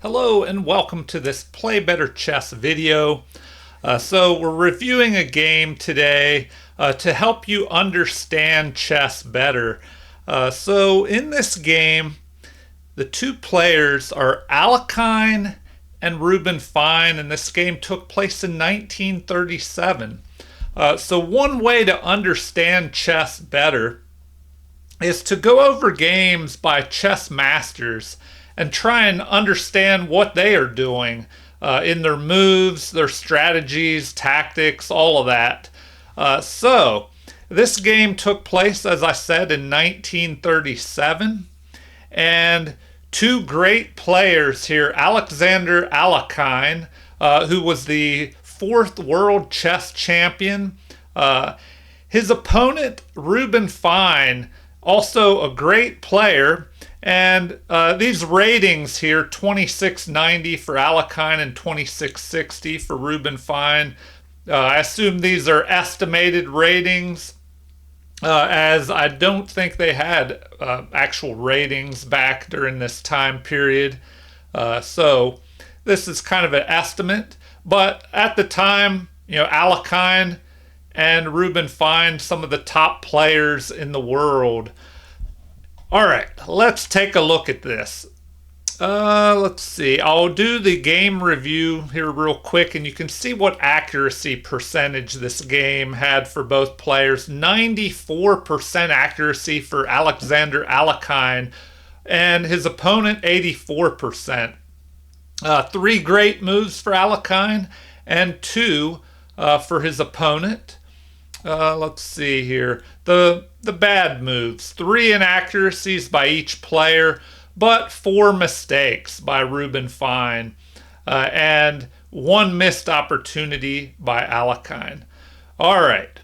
Hello and welcome to this Play Better Chess video. So we're reviewing a game today to help you understand chess better. So in this game, the two players are Alekhine and Reuben Fine, and this game took place in 1937. So one way to understand chess better is to go over games by chess masters and try and understand what they are doing in their moves, their strategies, tactics, all of that. So, this game took place, as I said, in 1937, and two great players here, Alexander Alekhine, who was the fourth world chess champion. His opponent, Reuben Fine, also a great player. And these ratings here, 2690 for Alekhine and 2660 for Reuben Fine. I assume these are estimated ratings, as I don't think they had actual ratings back during this time period. So this is kind of an estimate. But at the time, Alekhine and Reuben Fine, some of the top players in the world. All right, let's take a look at this. Let's see. I'll do the game review here real quick, and you can see what accuracy percentage this game had for both players. 94% accuracy for Alexander Alekhine, and his opponent 84%. Three great moves for Alekhine, and two for his opponent. Let's see here. The bad moves. 3 inaccuracies by each player, but 4 mistakes by Reuben Fine, and 1 missed opportunity by Alekhine. All right.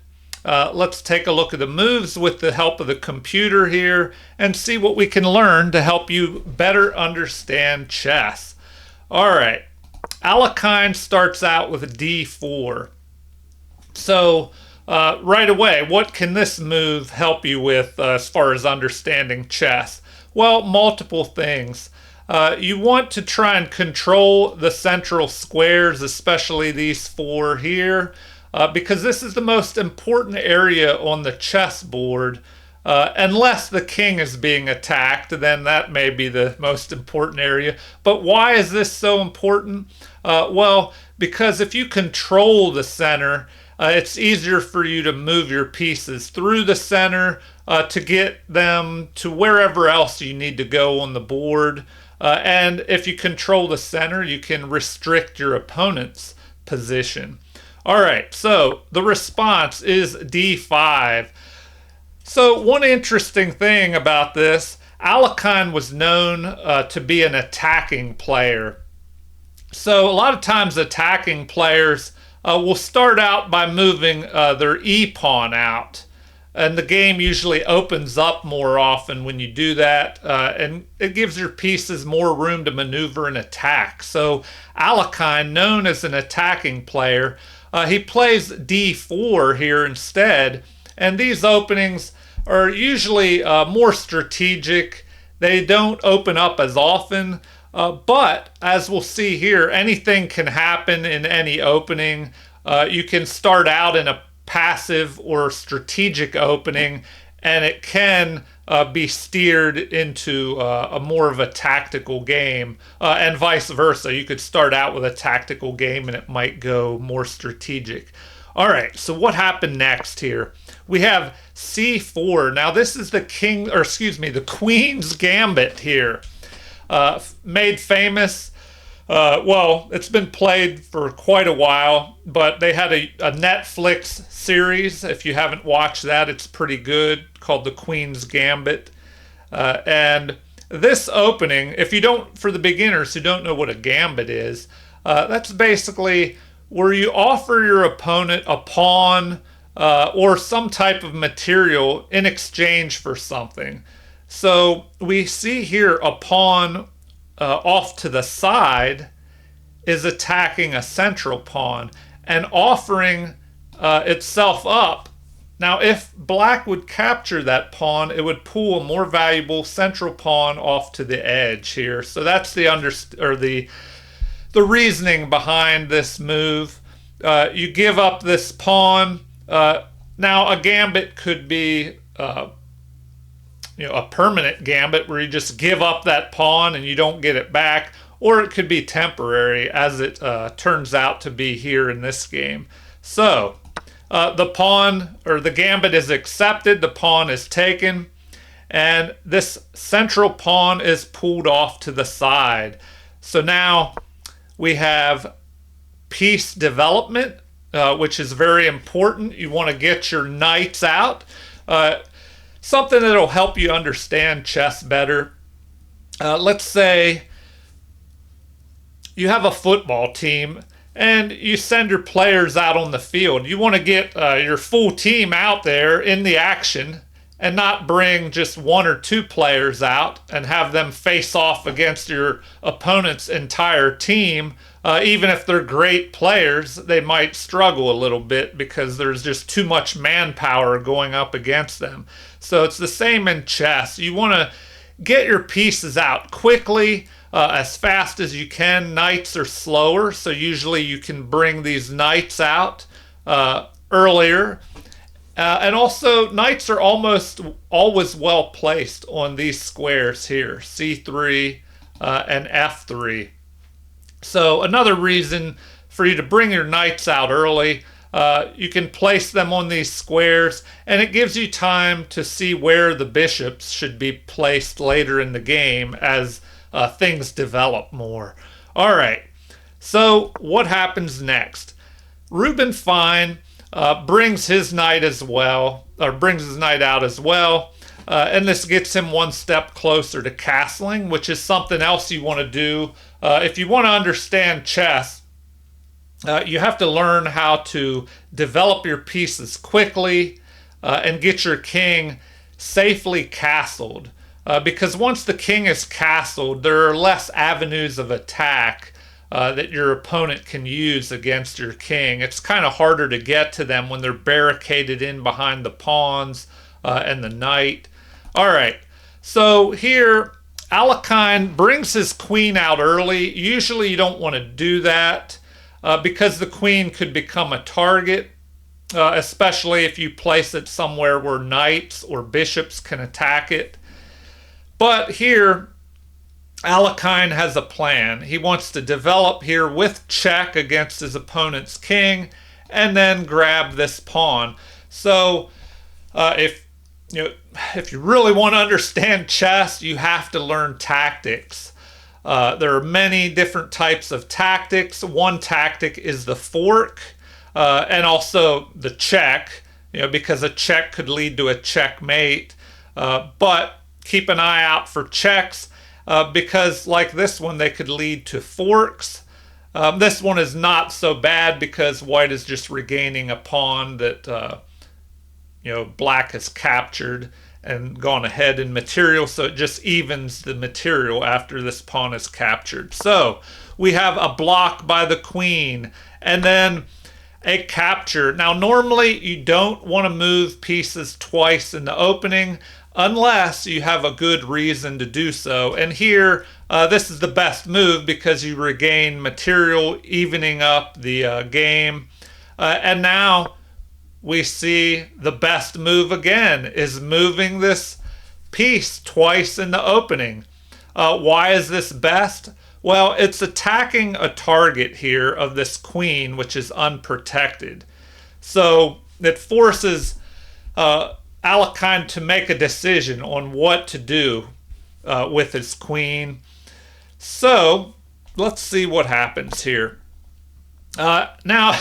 Let's take a look at the moves with the help of the computer here and see what we can learn to help you better understand chess. All right. Alekhine starts out with a d4. So, right away, what can this move help you with as far as understanding chess? Well, multiple things. You want to try and control the central squares, especially these 4 here, because this is the most important area on the chessboard. Unless the king is being attacked, then that may be the most important area. But why is this so important? Well, because if you control the center, it's easier for you to move your pieces through the center to get them to wherever else you need to go on the board. And if you control the center, you can restrict your opponent's position. All right, so the response is d5. So one interesting thing about this, Alekhine was known to be an attacking player. So a lot of times attacking players will start out by moving their e-pawn out. And the game usually opens up more often when you do that, and it gives your pieces more room to maneuver and attack. So Alekhine, known as an attacking player, he plays d4 here instead, and these openings are usually more strategic. They don't open up as often, but as we'll see here, anything can happen in any opening. You can start out in a passive or strategic opening, and it can be steered into a more of a tactical game, and vice versa. You could start out with a tactical game and it might go more strategic. All right, so what happened next here? We have c4. Now this is the queen's gambit here. Made famous. Well, it's been played for quite a while, but they had a Netflix series. If you haven't watched that, it's pretty good, called The Queen's Gambit. And this opening, for the beginners who don't know what a gambit is, that's basically where you offer your opponent a pawn or some type of material in exchange for something. So we see here a pawn off to the side is attacking a central pawn and offering itself up Now, if black would capture that pawn, it would pull a more valuable central pawn off to the edge here. So that's the reasoning behind this move. You give up this pawn. Now, a gambit could be a permanent gambit where you just give up that pawn and you don't get it back, or it could be temporary, as it turns out to be here in this game. So the pawn or the gambit is accepted, the pawn is taken, and this central pawn is pulled off to the side. So now we have piece development, which is very important. You want to get your knights out. Something that'll help you understand chess better. Let's say you have a football team and you send your players out on the field. You want to get your full team out there in the action and not bring just one or two players out and have them face off against your opponent's entire team. Even if they're great players, they might struggle a little bit because there's just too much manpower going up against them. So it's the same in chess. You want to get your pieces out quickly, as fast as you can. Knights are slower, so usually you can bring these knights out earlier. And also, knights are almost always well placed on these squares here, c3 and f3. So another reason for you to bring your knights out early, you can place them on these squares, and it gives you time to see where the bishops should be placed later in the game as things develop more. All right, so what happens next? Reuben Fine brings his knight as well, or brings his knight out as well. And this gets him one step closer to castling, which is something else you want to do. If you want to understand chess, you have to learn how to develop your pieces quickly and get your king safely castled. Because once the king is castled, there are less avenues of attack that your opponent can use against your king. It's kind of harder to get to them when they're barricaded in behind the pawns and the knight. All right, so here Alekhine brings his queen out early. Usually you don't want to do that because the queen could become a target, especially if you place it somewhere where knights or bishops can attack it. But here, Alekhine has a plan. He wants to develop here with check against his opponent's king and then grab this pawn. So if you really want to understand chess, you have to learn tactics. There are many different types of tactics. One tactic is the fork and also the check, because a check could lead to a checkmate. But keep an eye out for checks because like this one, they could lead to forks. This one is not so bad because white is just regaining a pawn that black has captured and gone ahead in material, so it just evens the material after this pawn is captured. So we have a block by the queen and then a capture. Now normally you don't want to move pieces twice in the opening unless you have a good reason to do so. And here this is the best move because you regain material, evening up the game. And now we see the best move again is moving this piece twice in the opening. Why is this best? Well, it's attacking a target here of this queen, which is unprotected. So it forces Alekhine to make a decision on what to do with his queen. So let's see what happens here. Now,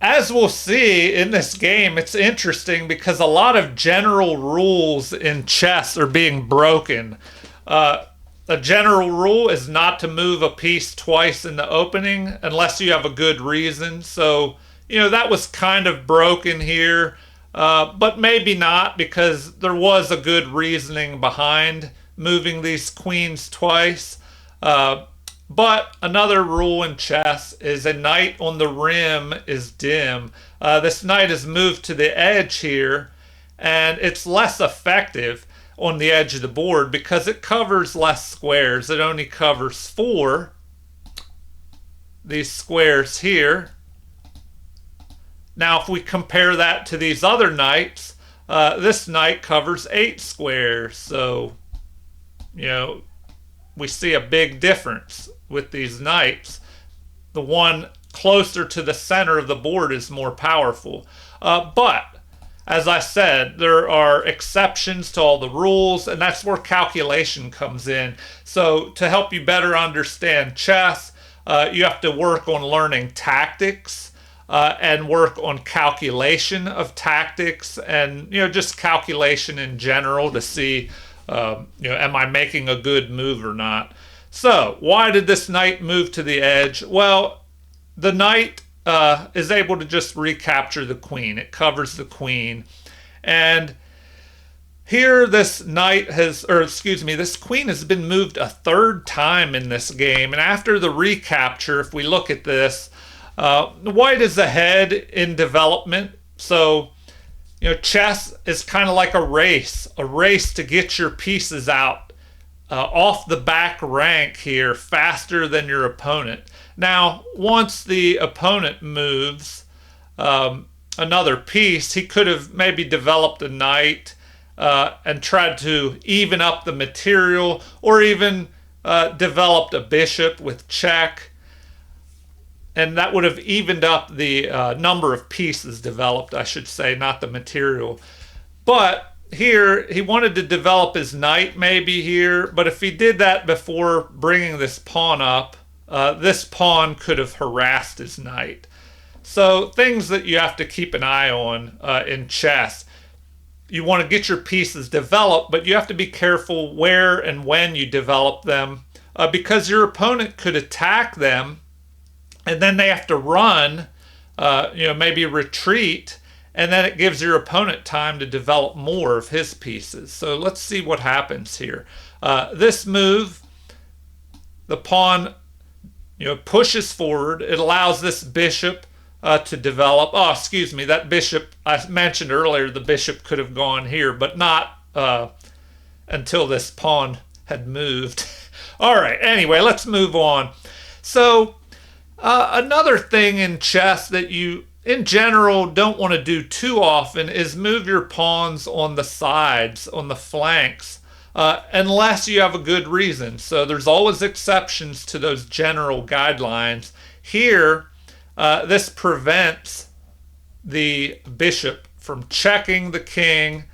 as we'll see in this game, it's interesting because a lot of general rules in chess are being broken. A general rule is not to move a piece twice in the opening unless you have a good reason. So, that was kind of broken here, but maybe not because there was a good reasoning behind moving these queens twice. But another rule in chess is a knight on the rim is dim. This knight is moved to the edge here, and it's less effective on the edge of the board because it covers less squares. It only covers 4, these squares here. Now if we compare that to these other knights, this knight covers 8 squares. So, we see a big difference with these knights. The one closer to the center of the board is more powerful. But as I said, there are exceptions to all the rules, and that's where calculation comes in. So to help you better understand chess, you have to work on learning tactics and work on calculation of tactics, and just calculation in general to see am I making a good move or not. So why did this knight move to the edge? Well, the knight is able to just recapture the queen. It covers the queen. And here this knight has, this queen has been moved a 3rd time in this game. And after the recapture, if we look at this, white is ahead in development. So, chess is kind of like a race to get your pieces out off the back rank here faster than your opponent. Now, once the opponent moves another piece, he could have maybe developed a knight and tried to even up the material, or even developed a bishop with check. And that would have evened up the number of pieces developed, I should say, not the material. But here, he wanted to develop his knight maybe here, but if he did that before bringing this pawn up, this pawn could have harassed his knight. So things that you have to keep an eye on in chess. You want to get your pieces developed, but you have to be careful where and when you develop them, because your opponent could attack them, and then they have to run, maybe retreat, and then it gives your opponent time to develop more of his pieces. So let's see what happens here. This move, the pawn, pushes forward. It allows this bishop to develop. That bishop, I mentioned earlier, the bishop could have gone here, but not until this pawn had moved. All right, anyway, let's move on. So, another thing in chess that you, in general, don't want to do too often is move your pawns on the sides, on the flanks, unless you have a good reason. So there's always exceptions to those general guidelines. Here, this prevents the bishop from checking the king,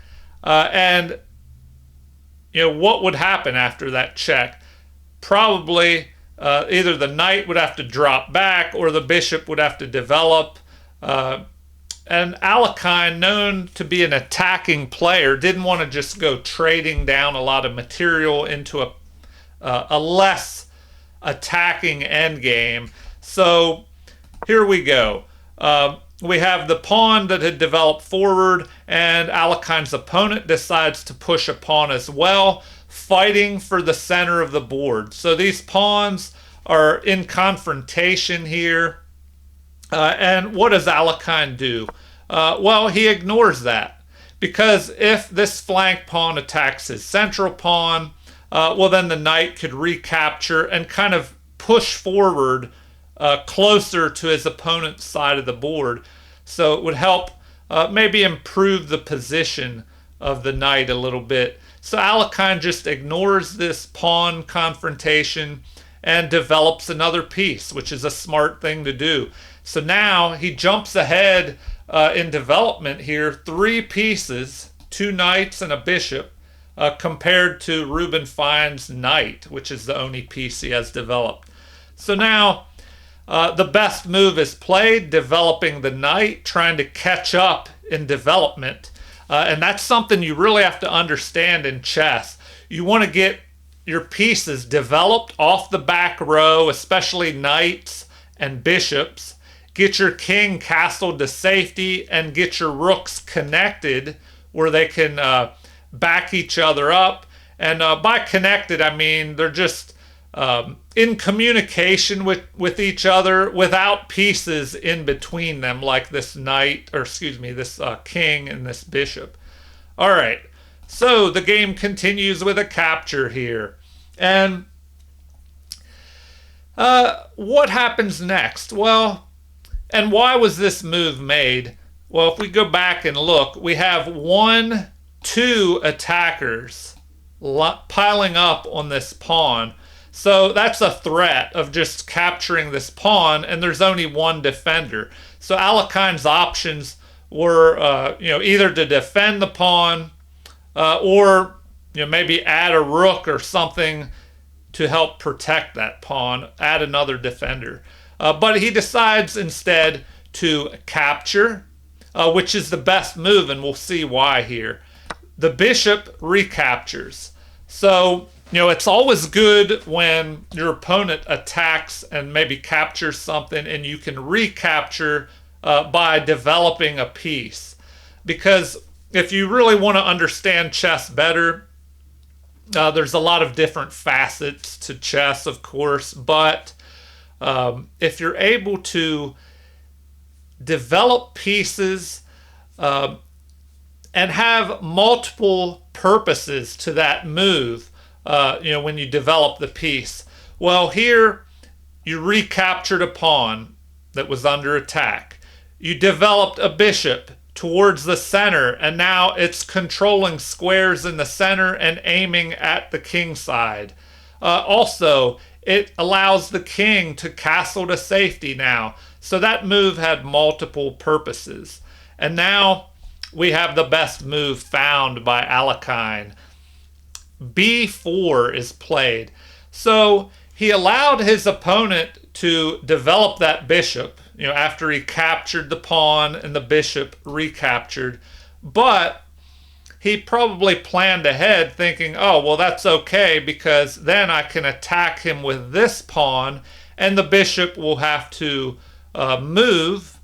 and what would happen after that check? Probably either the knight would have to drop back or the bishop would have to develop. And Alekhine, known to be an attacking player, didn't want to just go trading down a lot of material into a less attacking endgame. So here we go. We have the pawn that had developed forward, and Alekhine's opponent decides to push a pawn as well, fighting for the center of the board. So these pawns are in confrontation here. And what does Alekhine do? Well, he ignores that, because if this flank pawn attacks his central pawn, then the knight could recapture and kind of push forward closer to his opponent's side of the board. So it would help maybe improve the position of the knight a little bit. So Alekhine just ignores this pawn confrontation and develops another piece, which is a smart thing to do. So now he jumps ahead in development here, 3 pieces, 2 knights and a bishop, compared to Reuben Fine's knight, which is the only piece he has developed. So now the best move is played, developing the knight, trying to catch up in development. And that's something you really have to understand in chess. You want to get your pieces developed off the back row, especially knights and bishops. Get your king castled to safety and get your rooks connected where they can back each other up. And by connected, I mean they're just in communication with each other without pieces in between them, like this knight, or excuse me, this king and this bishop. All right, so the game continues with a capture here. And what happens next? Well, and why was this move made? Well, if we go back and look, we have 2 attackers piling up on this pawn. So that's a threat of just capturing this pawn, and there's only 1 defender. So Alekhine's options were, either to defend the pawn or maybe add a rook or something to help protect that pawn, add another defender. But he decides instead to capture, which is the best move, and we'll see why here. The bishop recaptures. So, it's always good when your opponent attacks and maybe captures something and you can recapture by developing a piece. Because if you really want to understand chess better, there's a lot of different facets to chess, of course, but if you're able to develop pieces and have multiple purposes to that move, when you develop the piece. Well, here you recaptured a pawn that was under attack. You developed a bishop towards the center, and now it's controlling squares in the center and aiming at the king side. Also, it allows the king to castle to safety now. So that move had multiple purposes. And now we have the best move found by Alekhine. B4 is played. So he allowed his opponent to develop that bishop, after he captured the pawn and the bishop recaptured. But he probably planned ahead thinking, oh, well, that's okay because then I can attack him with this pawn and the bishop will have to move.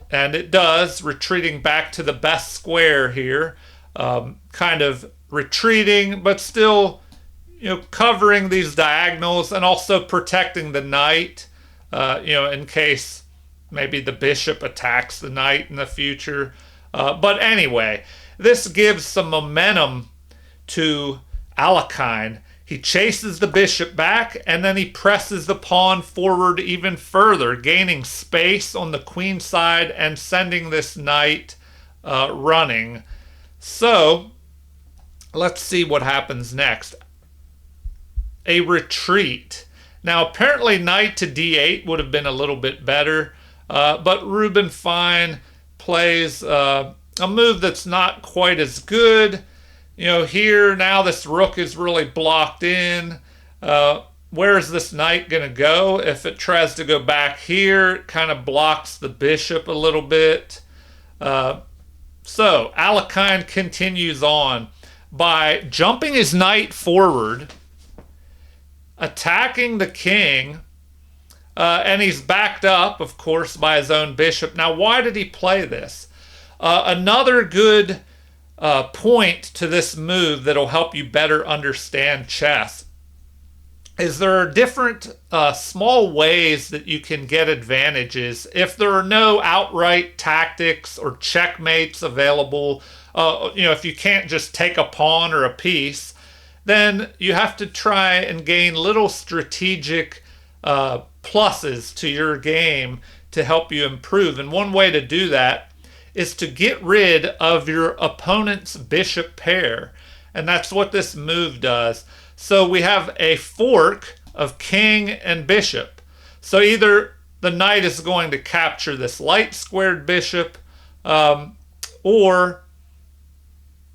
And it does, retreating back to the best square here, kind of retreating, but still, covering these diagonals and also protecting the knight, in case maybe the bishop attacks the knight in the future. But anyway, this gives some momentum to Alekhine. He chases the bishop back and then he presses the pawn forward even further, gaining space on the queen side and sending this knight running. So let's see what happens next. A retreat. Now apparently knight to d8 would have been a little bit better, but Reuben Fine plays a move that's not quite as good. Here now this rook is really blocked in. Where is this knight going to go? If it tries to go back here, it kind of blocks the bishop a little bit. So Alekhine continues on by jumping his knight forward, attacking the king, and he's backed up, of course, by his own bishop. Now, why did he play this? Another good point to this move that'll help you better understand chess is there are different small ways that you can get advantages if there are no outright tactics or checkmates available. If you can't just take a pawn or a piece, then you have to try and gain little strategic pluses to your game to help you improve. And one way to do that is to get rid of your opponent's bishop pair. And that's what this move does. So we have a fork of king and bishop. So either the knight is going to capture this light squared bishop, or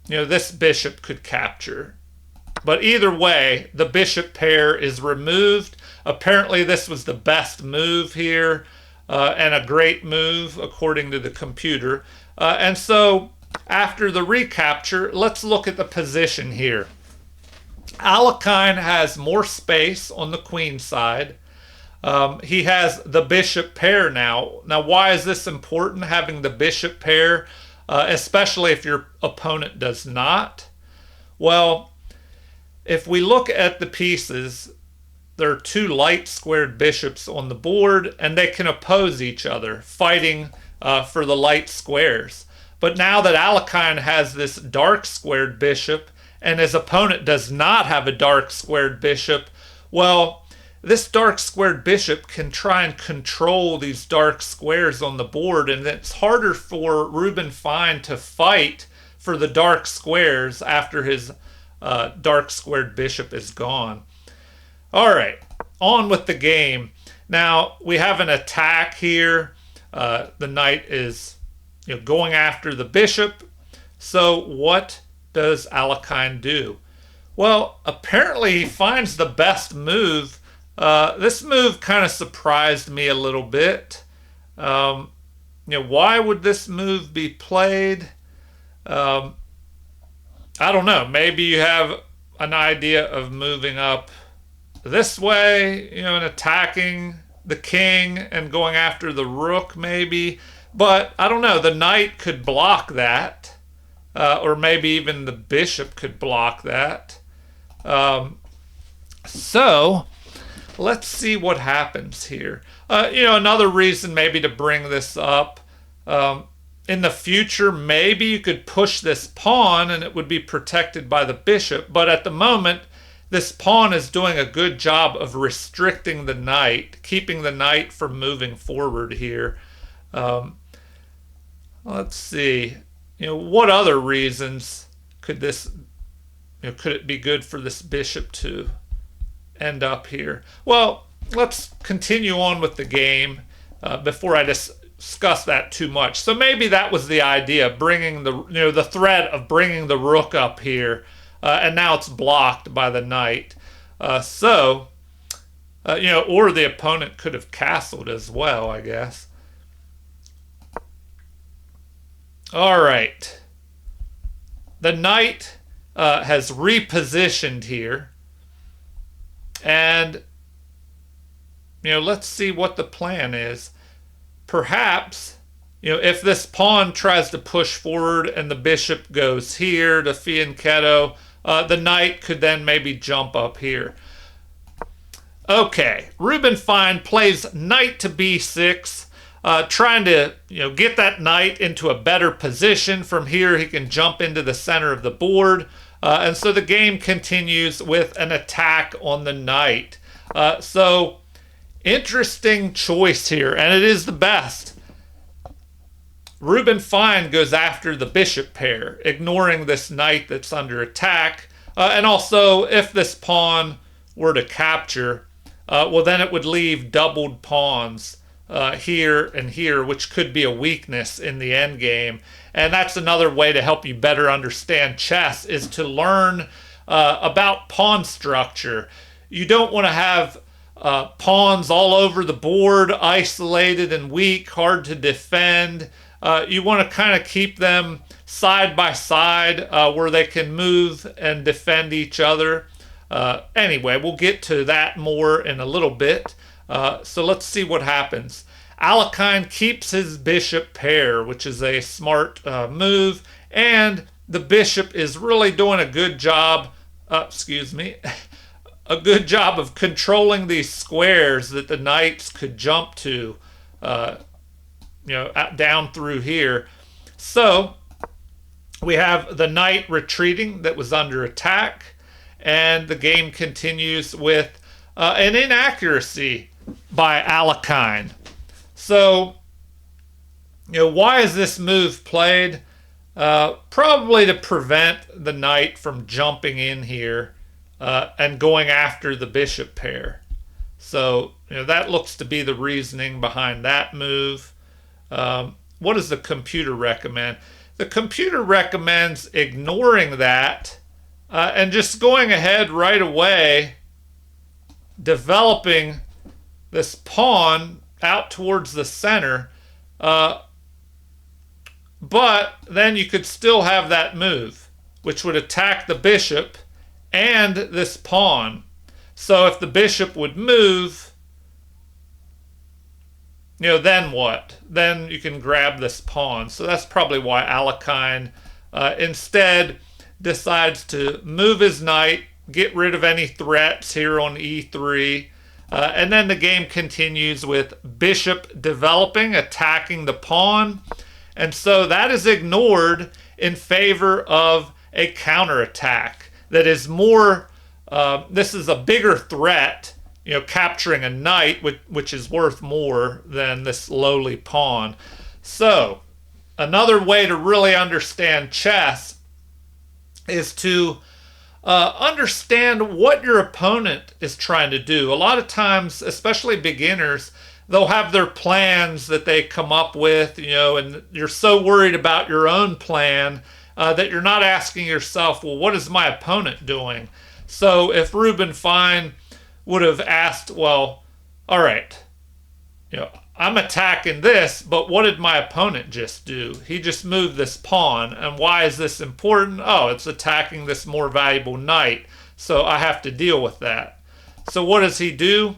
this bishop could capture. But either way, the bishop pair is removed. Apparently this was the best move here, and a great move according to the computer. And so after the recapture, let's look at the position here. Alekhine has more space on the queen side. He has the bishop pair now. Now, why is this important, having the bishop pair, especially if your opponent does not? Well, if we look at the pieces, there are two light squared bishops on the board, and they can oppose each other, fighting for the light squares. But now that Alekhine has this dark squared bishop, and his opponent does not have a dark squared bishop, well, this dark squared bishop can try and control these dark squares on the board, and it's harder for Reuben Fine to fight for the dark squares after his dark squared bishop is gone. All right, on with the game. Now, we have an attack here. The knight is going after the bishop. So what does Alekhine do? Well, apparently he finds the best move. This move kind of surprised me a little bit. Why would this move be played? I don't know. Maybe you have an idea of moving up this way, and attacking the king and going after the rook, maybe. But I don't know. The knight could block that, or maybe even the bishop could block that. So let's see what happens here. Another reason maybe to bring this up. In the future, maybe you could push this pawn and it would be protected by the bishop. But at the moment, this pawn is doing a good job of restricting the knight, keeping the knight from moving forward here. Let's see. What other reasons could this, could it be good for this bishop to end up here? Well, let's continue on with the game before I discuss that too much. So maybe that was the idea, bringing the threat of bringing the rook up here, and now it's blocked by the knight. Or the opponent could have castled as well, I guess. All right. The knight has repositioned here. And, let's see what the plan is. Perhaps, if this pawn tries to push forward and the bishop goes here to fianchetto, the knight could then maybe jump up here. Okay, Reuben Fine plays knight to b6, trying to get that knight into a better position. From here, he can jump into the center of the board. And so the game continues with an attack on the knight. So interesting choice here, and it is the best. Reuben Fine goes after the bishop pair, ignoring this knight that's under attack. And also, if this pawn were to capture, well, then it would leave doubled pawns here and here, which could be a weakness in the endgame. And that's another way to help you better understand chess, is to learn about pawn structure. You don't want to have pawns all over the board, isolated and weak, hard to defend. You want to kind of keep them side by side where they can move and defend each other. Anyway, we'll get to that more in a little bit. So let's see what happens. Alekhine keeps his bishop pair, which is a smart move, and the bishop is really doing a good job, a good job of controlling these squares that the knights could jump to, down through here. So we have the knight retreating that was under attack, and the game continues with an inaccuracy by Alekhine. So, why is this move played? Probably to prevent the knight from jumping in here and going after the bishop pair. So, that looks to be the reasoning behind that move. What does the computer recommend? The computer recommends ignoring that and just going ahead right away, developing this pawn out towards the center, but then you could still have that move, which would attack the bishop and this pawn. So if the bishop would move, then what? Then you can grab this pawn. So that's probably why Alekhine instead decides to move his knight get rid of any threats here on e3. And then the game continues with bishop developing, attacking the pawn. And so that is ignored in favor of a counterattack that is more, this is a bigger threat, capturing a knight, which is worth more than this lowly pawn. So another way to really understand chess is to understand what your opponent is trying to do. A lot of times, especially beginners, they'll have their plans that they come up with, and you're so worried about your own plan that you're not asking yourself, well, what is my opponent doing? So if Reuben Fine would have asked, well, all right, I'm attacking this, but what did my opponent just do? He just moved this pawn, and why is this important? Oh, it's attacking this more valuable knight, so I have to deal with that. So what does he do?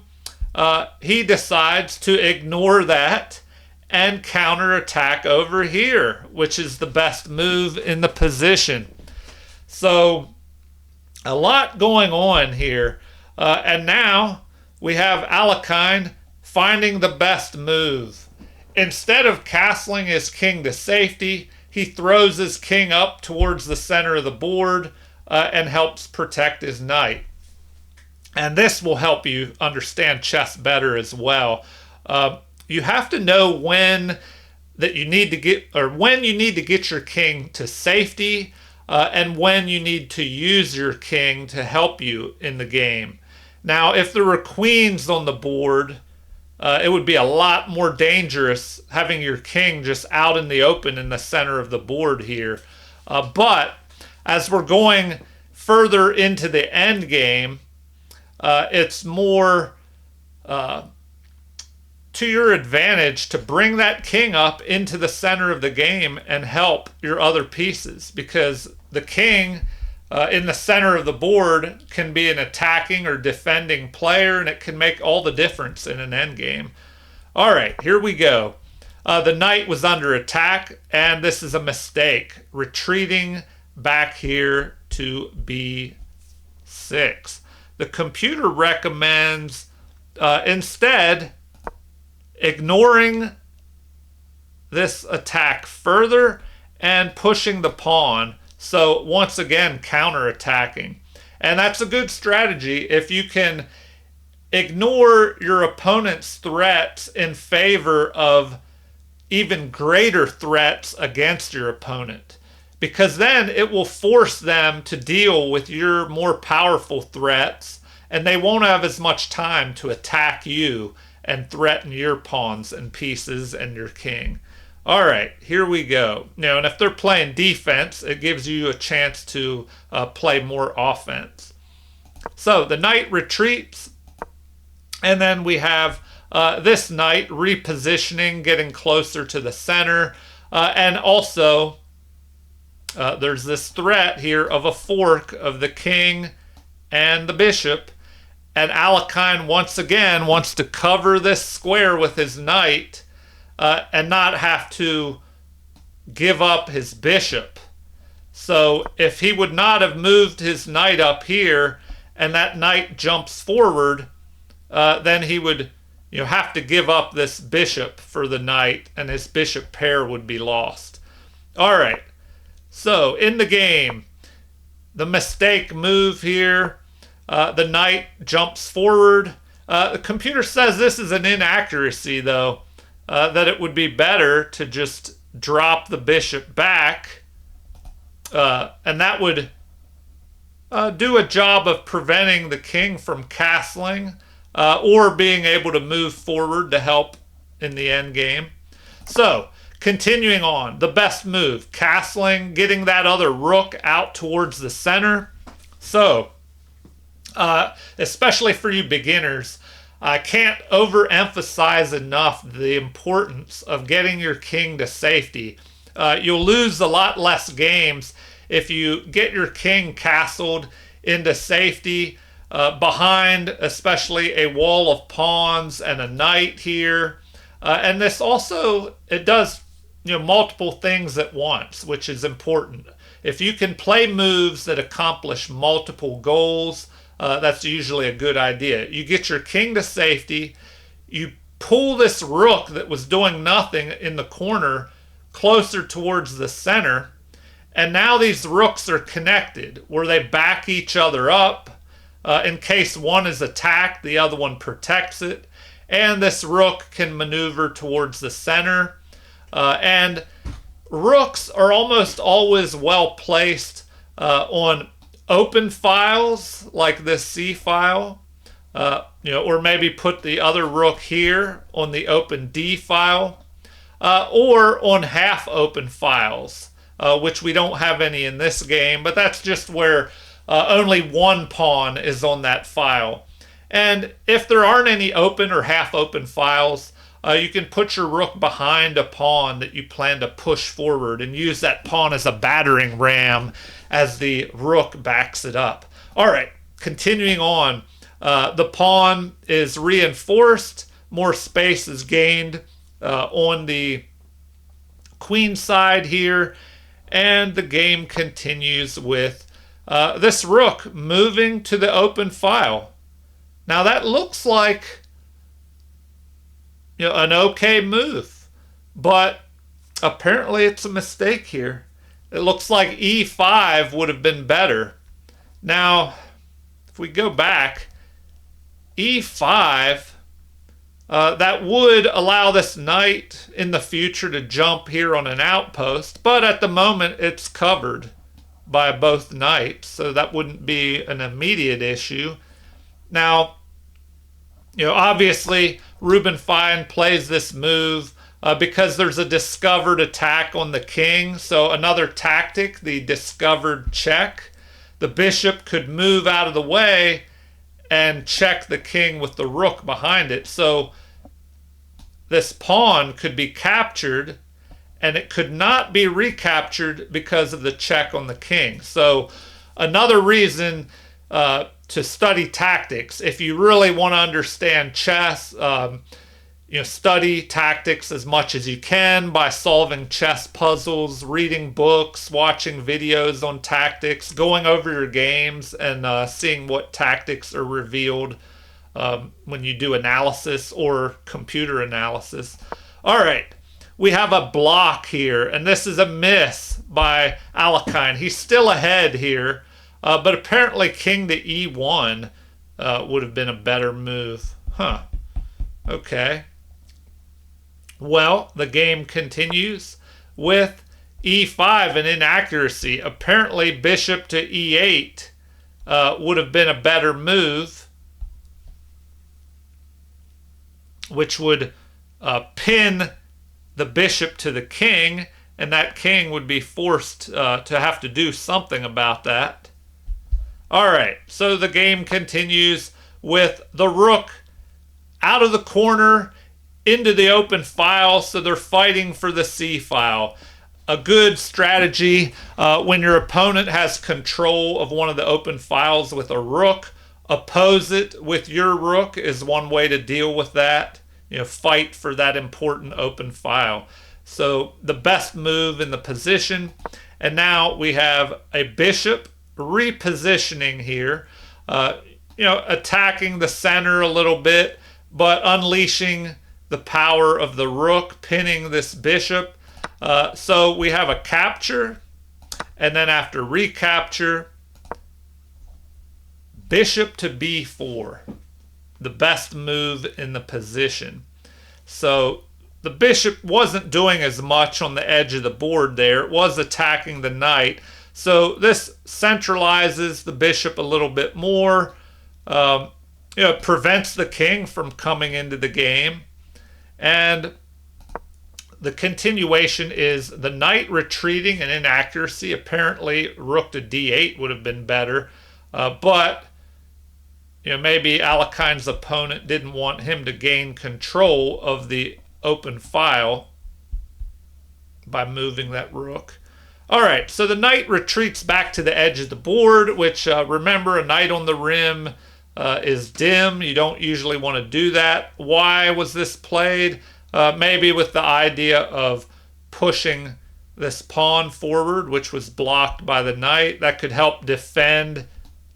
He decides to ignore that and counterattack over here, which is the best move in the position. So a lot going on here, and now we have Alekhine finding the best move. Instead of castling his king to safety, he throws his king up towards the center of the board and helps protect his knight. And this will help you understand chess better as well. You have to know when you need to get your king to safety, and when you need to use your king to help you in the game. Now, if there were queens on the board, it would be a lot more dangerous having your king just out in the open in the center of the board here. But as we're going further into the end game, it's more to your advantage to bring that king up into the center of the game and help your other pieces, because the king in the center of the board can be an attacking or defending player, and it can make all the difference in an endgame. All right, here we go. The knight was under attack, and this is a mistake. Retreating back here to b6. The computer recommends instead ignoring this attack further and pushing the pawn. So once again, counterattacking. And that's a good strategy if you can ignore your opponent's threats in favor of even greater threats against your opponent. Because then it will force them to deal with your more powerful threats, and they won't have as much time to attack you and threaten your pawns and pieces and your king. All right, here we go. And if they're playing defense, it gives you a chance to play more offense. So the knight retreats, and then we have this knight repositioning, getting closer to the center, and also there's this threat here of a fork of the king and the bishop, and Alekhine once again wants to cover this square with his knight and not have to give up his bishop. So if he would not have moved his knight up here and that knight jumps forward, then he would have to give up this bishop for the knight, and his bishop pair would be lost. All right, so in the game, the mistake move here, the knight jumps forward. The computer says this is an inaccuracy, though, that it would be better to just drop the bishop back, and that would do a job of preventing the king from castling or being able to move forward to help in the end game. So, continuing on, the best move, castling, getting that other rook out towards the center. So, especially for you beginners, I can't overemphasize enough the importance of getting your king to safety. You'll lose a lot less games if you get your king castled into safety behind especially a wall of pawns and a knight here. And this also, it does multiple things at once, which is important. if you can play moves that accomplish multiple goals, that's usually a good idea. You get your king to safety, you pull this rook that was doing nothing in the corner closer towards the center, and now these rooks are connected where they back each other up. In case one is attacked, the other one protects it. And this rook can maneuver towards the center. And rooks are almost always well placed on open files like this C file. Or maybe put the other rook here on the open D file. Or on half open files, which we don't have any in this game, but that's just where only one pawn is on that file. And if there aren't any open or half open files, you can put your rook behind a pawn that you plan to push forward and use that pawn as a battering ram as the rook backs it up. All right, continuing on. The pawn is reinforced. More space is gained on the queen side here. And the game continues with this rook moving to the open file. Now that looks like an okay move, but apparently it's a mistake here. It looks like e5 would have been better. Now, if we go back, e5, that would allow this knight in the future to jump here on an outpost, but at the moment it's covered by both knights, so that wouldn't be an immediate issue. Now, obviously Reuben Fine plays this move because there's a discovered attack on the king, so another tactic, the discovered check. The bishop could move out of the way and check the king with the rook behind it, so this pawn could be captured and it could not be recaptured because of the check on the king. So another reason to study tactics, if you really want to understand chess, study tactics as much as you can by solving chess puzzles, reading books, watching videos on tactics, going over your games and seeing what tactics are revealed when you do analysis or computer analysis. All right. We have a block here, and this is a miss by Alekhine. He's still ahead here, but apparently king to e1 would have been a better move. Okay. Well, the game continues with e5, an inaccuracy. Apparently bishop to e8 would have been a better move, which would pin the bishop to the king, and that king would be forced to have to do something about that. All right, so the game continues with the rook out of the corner into the open file, so they're fighting for the C file. A good strategy when your opponent has control of one of the open files with a rook, oppose it with your rook is one way to deal with that. Fight for that important open file. So the best move in the position. And now we have a bishop repositioning here, attacking the center a little bit, but unleashing the power of the rook, pinning this bishop. So we have a capture, and then after recapture, bishop to b4. The best move in the position. So the bishop wasn't doing as much on the edge of the board there. It was attacking the knight. So this centralizes the bishop a little bit more. Prevents the king from coming into the game. And the continuation is the knight retreating, an inaccuracy. Apparently rook to d8 would have been better. But maybe Alekhine's opponent didn't want him to gain control of the open file by moving that rook. All right, so the knight retreats back to the edge of the board, which, remember, a knight on the rim is dim. You don't usually want to do that. Why was this played? Maybe with the idea of pushing this pawn forward, which was blocked by the knight. That could help defend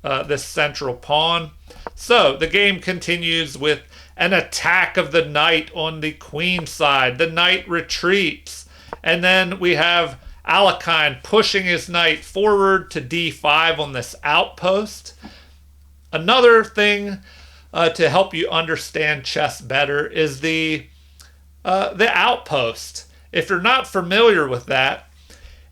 this central pawn. So the game continues with an attack of the knight on the queen side. The knight retreats. And then we have Alekhine pushing his knight forward to d5 on this outpost. Another thing to help you understand chess better is the outpost. If you're not familiar with that,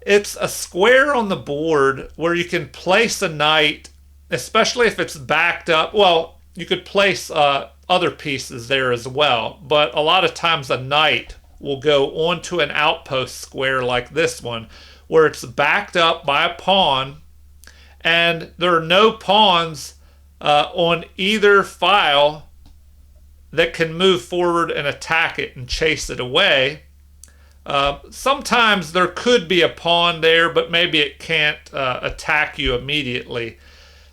it's a square on the board where you can place a knight, especially if it's backed up. Well, you could place other pieces there as well, but a lot of times a knight will go onto an outpost square like this one, where it's backed up by a pawn, and there are no pawns on either file that can move forward and attack it and chase it away. Sometimes there could be a pawn there, but maybe it can't attack you immediately.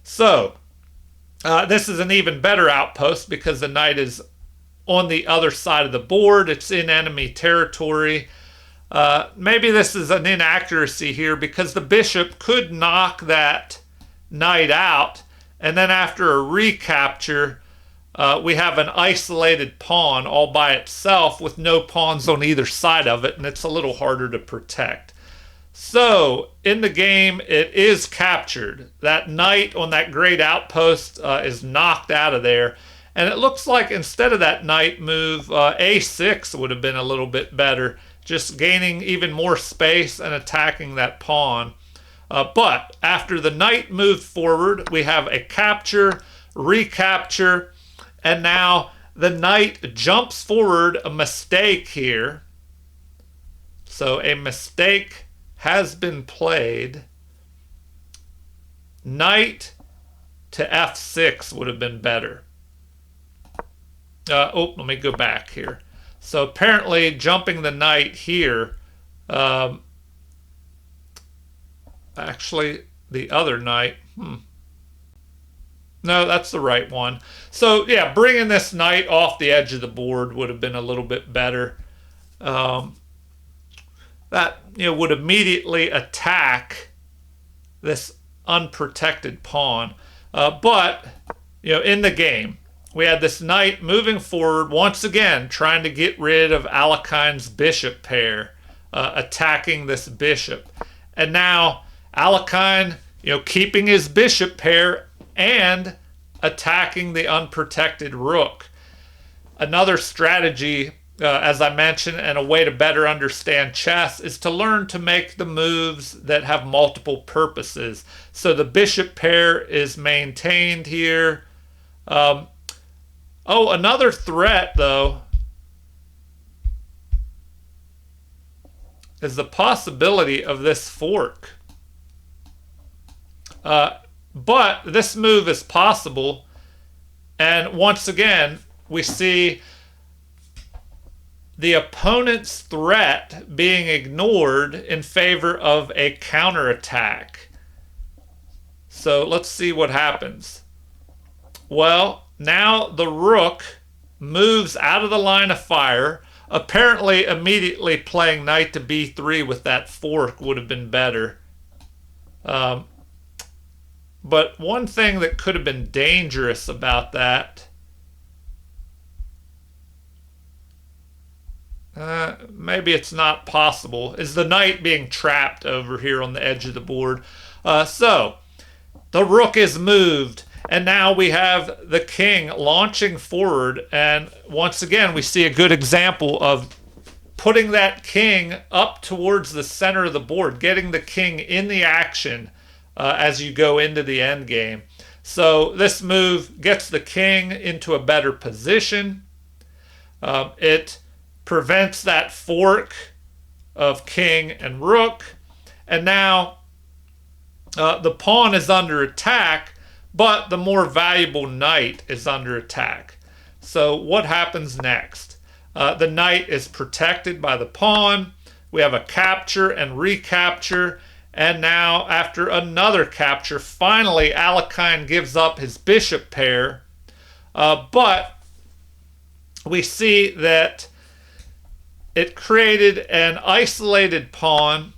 So this is an even better outpost because the knight is on the other side of the board. It's in enemy territory. Maybe this is an inaccuracy here because the bishop could knock that knight out, and then after a recapture, we have an isolated pawn all by itself with no pawns on either side of it, and it's a little harder to protect. So in the game, it is captured. That knight on that great outpost is knocked out of there. And it looks like instead of that knight move, a6 would have been a little bit better, just gaining even more space and attacking that pawn. But after the knight moved forward, we have a capture, recapture, and now the knight jumps forward, a mistake here. So a mistake has been played. Knight to f6 would have been better. Let me go back here. So apparently jumping the knight here, actually the other knight, no, that's the right one. So yeah, bringing this knight off the edge of the board would have been a little bit better. That would immediately attack this unprotected pawn. But in the game, we had this knight moving forward once again, trying to get rid of Alekhine's bishop pair, attacking this bishop. And now Alekhine, keeping his bishop pair and attacking the unprotected rook. Another strategy, as I mentioned, and a way to better understand chess is to learn to make the moves that have multiple purposes. So the bishop pair is maintained here. Another threat, though, is the possibility of this fork. But this move is possible. And once again, we see the opponent's threat being ignored in favor of a counterattack. So let's see what happens. Well, now the rook moves out of the line of fire. Apparently, immediately playing knight to b3 with that fork would have been better. But one thing that could have been dangerous about that, maybe it's not possible, is the knight being trapped over here on the edge of the board. So the rook is moved, and now we have the king launching forward, and once again we see a good example of putting that king up towards the center of the board, getting the king in the action as you go into the end game. So this move gets the king into a better position. It prevents that fork of king and rook. And now the pawn is under attack, but the more valuable knight is under attack. So what happens next? The knight is protected by the pawn. We have a capture and recapture. And now, after another capture, finally Alekhine gives up his bishop pair. But we see that it created an isolated pawn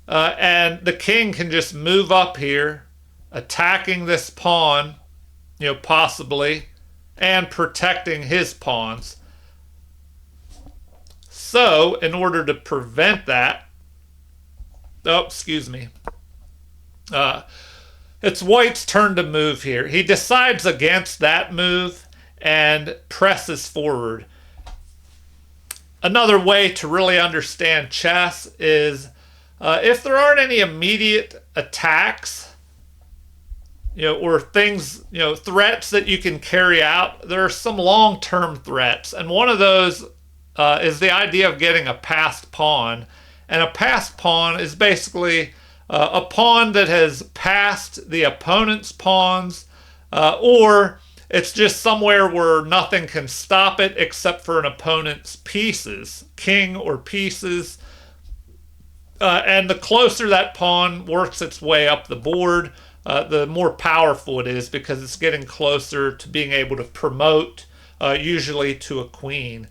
And the king can just move up here, attacking this pawn, possibly, and protecting his pawns. So, in order to prevent that, excuse me, it's white's turn to move here. He decides against that move and presses forward. Another way to really understand chess is if there aren't any immediate attacks, or things, threats that you can carry out, there are some long-term threats. And one of those is the idea of getting a passed pawn. And a passed pawn is basically a pawn that has passed the opponent's pawns, or it's just somewhere where nothing can stop it except for an opponent's pieces, king or pieces. And the closer that pawn works its way up the board, the more powerful it is because it's getting closer to being able to promote, usually to a queen.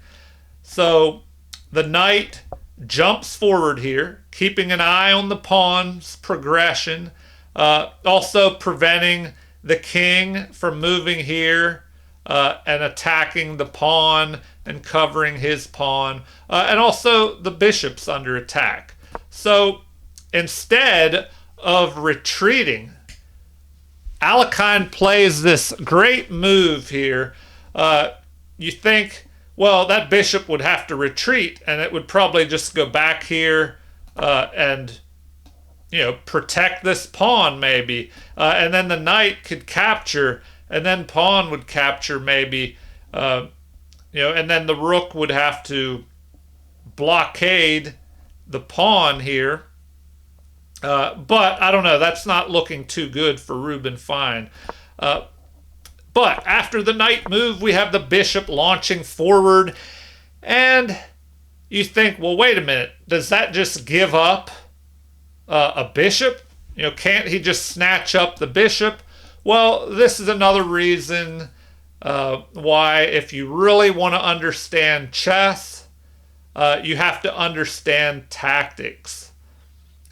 So the knight jumps forward here, keeping an eye on the pawn's progression, also preventing the king from moving here and attacking the pawn and covering his pawn, and also the bishop's under attack. So instead of retreating, Alekhine plays this great move here. You think, well, that bishop would have to retreat, and it would probably just go back here and protect this pawn maybe, and then the knight could capture, and then pawn would capture maybe, and then the rook would have to blockade the pawn here. But I don't know, that's not looking too good for Reuben Fine. But after the knight move, we have the bishop launching forward. And you think, well, wait a minute. Does that just give up a bishop? Can't he just snatch up the bishop? Well, this is another reason why, if you really want to understand chess, you have to understand tactics.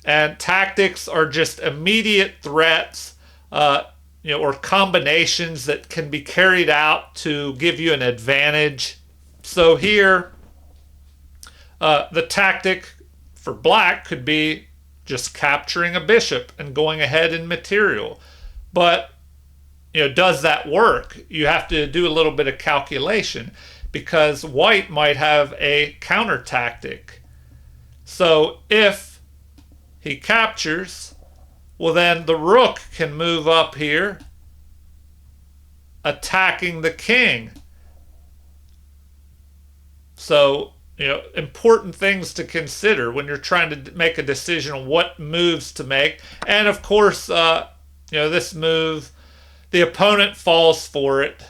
And tactics are just immediate threats, or combinations that can be carried out to give you an advantage. So here, the tactic for black could be just capturing a bishop and going ahead in material. But, does that work? You have to do a little bit of calculation because white might have a counter tactic. So if he captures, well, then the rook can move up here, attacking the king. So, important things to consider when you're trying to make a decision on what moves to make. And of course, this move, the opponent falls for it.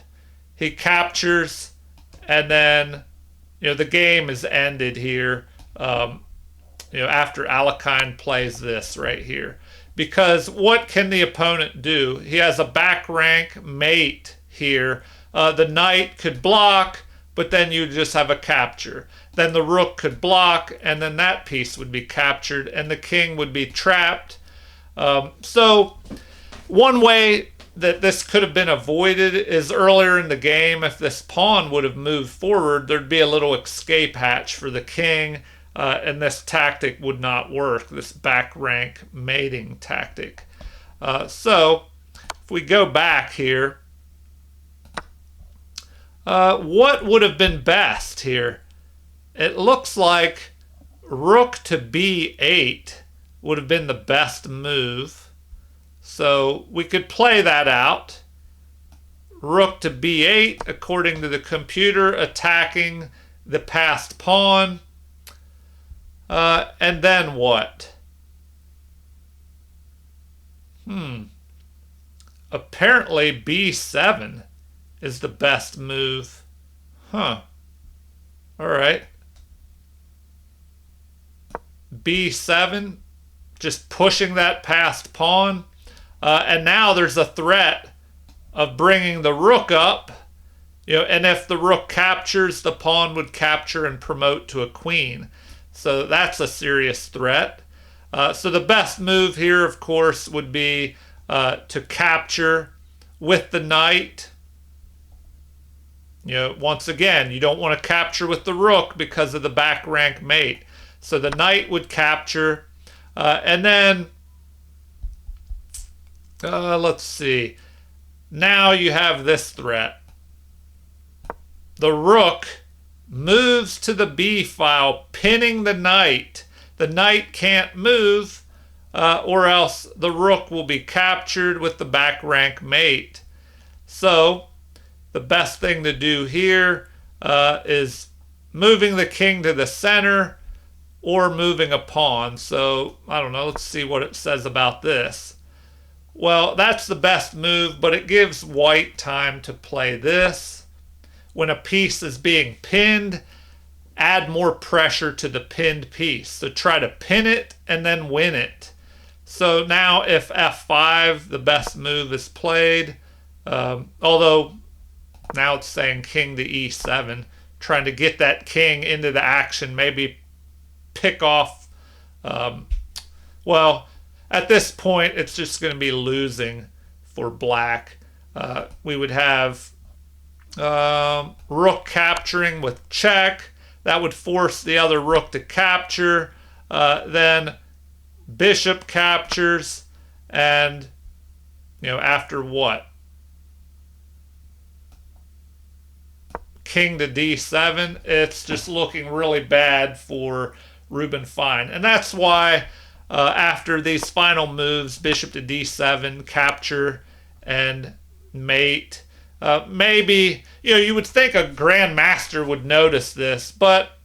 He captures, and then, the game is ended here. After Alekhine plays this right here. Because what can the opponent do? He has a back rank mate here. The knight could block, but then you just have a capture. Then the rook could block, and then that piece would be captured, and the king would be trapped. So one way that this could have been avoided is earlier in the game, if this pawn would have moved forward, there'd be a little escape hatch for the king. And this tactic would not work, this back rank mating tactic. So if we go back here, what would have been best here? It looks like rook to b8 would have been the best move. So we could play that out. Rook to b8, according to the computer, attacking the passed pawn. And then what? Apparently b7 is the best move. All right. b7, just pushing that passed pawn. And now there's a threat of bringing the rook up. And if the rook captures, the pawn would capture and promote to a queen. So that's a serious threat. So the best move here, of course, would be to capture with the knight. Once again, you don't want to capture with the rook because of the back rank mate. So the knight would capture. And then, let's see. Now you have this threat. The rook moves to the b file, pinning the knight. The knight can't move, or else the rook will be captured with the back rank mate. So the best thing to do here is moving the king to the center or moving a pawn. So I don't know, let's see what it says about this. Well, that's the best move, but it gives white time to play this. When a piece is being pinned, add more pressure to the pinned piece. So try to pin it and then win it. So now if f5, the best move is played, although now it's saying king to e7, trying to get that king into the action, maybe pick off, well, at this point, it's just going to be losing for black. We would have rook capturing with check. That would force the other rook to capture. Then bishop captures. And, after what? King to d7. It's just looking really bad for Reuben Fine. And that's why after these final moves, bishop to d7, capture, and mate, maybe, you would think a grandmaster would notice this, but,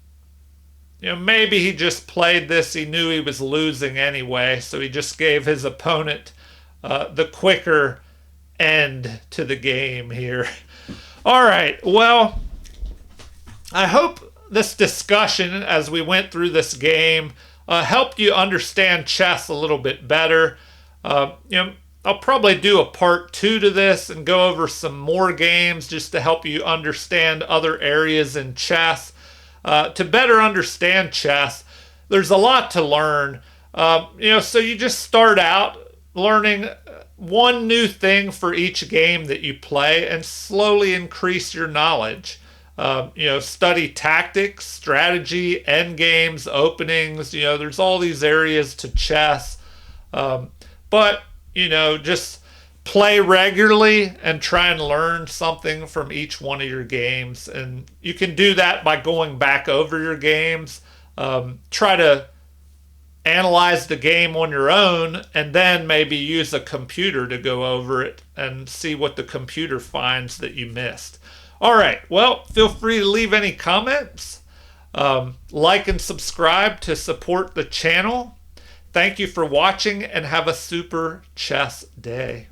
maybe he just played this. He knew he was losing anyway, so he just gave his opponent the quicker end to the game here. All right, well, I hope this discussion as we went through this game helped you understand chess a little bit better. I'll probably do a part 2 to this and go over some more games just to help you understand other areas in chess. To better understand chess, there's a lot to learn. So you just start out learning one new thing for each game that you play and slowly increase your knowledge. Study tactics, strategy, end games, openings. There's all these areas to chess. But, just play regularly and try and learn something from each one of your games. And you can do that by going back over your games. Try to analyze the game on your own and then maybe use a computer to go over it and see what the computer finds that you missed. All right, well, feel free to leave any comments. Like and subscribe to support the channel. Thank you for watching and have a super chess day.